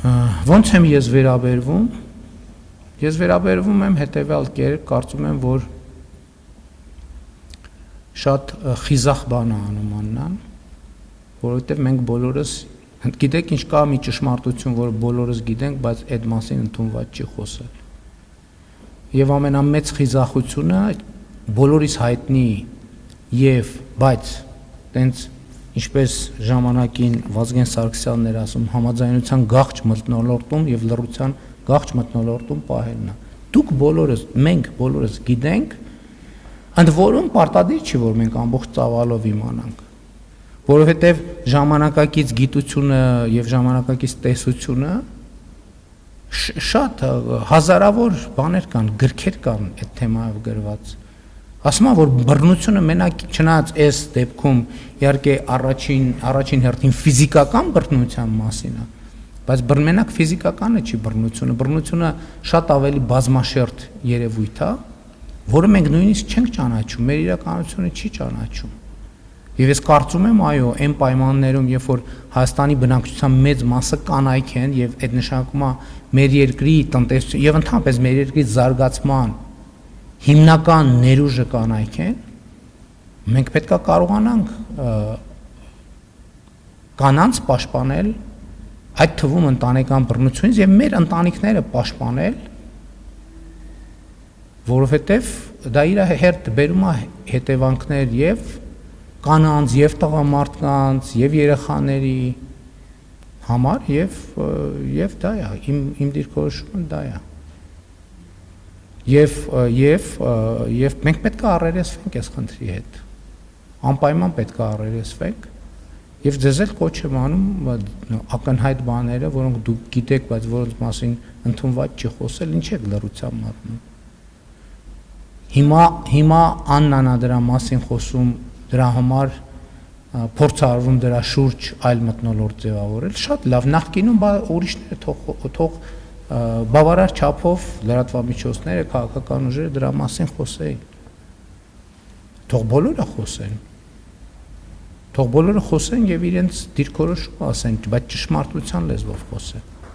Ոնց եմ ես վերաբերվում։ Ես վերաբերվում եմ հետևյալ կերպ, կարծում եմ, որ շատ խիզախ բան է անում Աննան, որովհետև մենք բոլորս գիտեք ինչ կա մի ճշմարտություն, որ բոլորս գիտենք, բայց այդ մասին ընդունված չի խոսել։ Եվ ամենամեծ խիզախությունը բոլորիս հայտնի եւ բայց տենց ինչպես ժամանակին Վազգեն Սարգսյանն էր ասում, համաձայնության գաղճ մթնոլորտում եւ լռության գաղճ մթնոլորտում պահելն է։ Դուք բոլորս, մենք բոլորս գիտենք, ընդ որում պարտադիր չի, որ մենք ամբողջ ծավալով իմանանք, որովհետեւ ժամանակակից գիտությունը եւ ժամանակակից տեսությունը շատ հազարավոր բաներ կան, գրքեր կան այդ թեմայով գրված։ Ասում եմ, որ բռնությունը մենակ չնայած այս դեպքում իհարկե առաջին հերթին ֆիզիկական բռնության մասին է, բայց մենակ ֆիզիկականը չի բռնությունը շատ ավելի բազմաշերտ երևույթ է, որը մենք նույնիսկ չենք ճանաչում, մեր իրականությունը չի ճանաչում։ Եվ ես կարծում եմ, այո, այն պայմաններում, երբ որ Հայաստանի բնակչության մեծ մասը կանայք են եւ այդ նշանակում է մեր երկրի տնտեսություն եւ ընդհանրապես մեր երկրի զարգացման հիմնական ներուժը կանայք են, մենք պետք է կարողանանք կանանց պաշտպանել, այդ թվում ընտանեկան բռնությունից եւ մեր ընտանիքները պաշտպանել, որովհետեւ դա իր հերթ բերում է հետևանքներ եւ կանանց եւ տղամարդկանց եւ երեխաների համար եւ դա է իմ դիրքորոշումը դա է եւ մենք պետք է առերեսվենք այս խնդրի հետ անպայման պետք է առերեսվենք եւ ձեզ էլ կոչ եմ անում ակնհայտ բաները որոնք դուք գիտեք բայց որոնց մասին ընդունված չի խոսել ինչ եք լռությամբ մատնում հիմա Աննան է դրա մասին խոսում դրա համար փորձ արվում դրա շուրջ այլ մթնոլորտ ձևավորել շատ լավ նախկինում ուրիշները թող բավարար չափով լրատվամիջոցները քաղաքական ուժերը դրա մասին խոսեին թող բոլորը խոսեն եւ իրենց դիրքորոշումը ասեն բայց ճշմարտության լեզվով խոսեն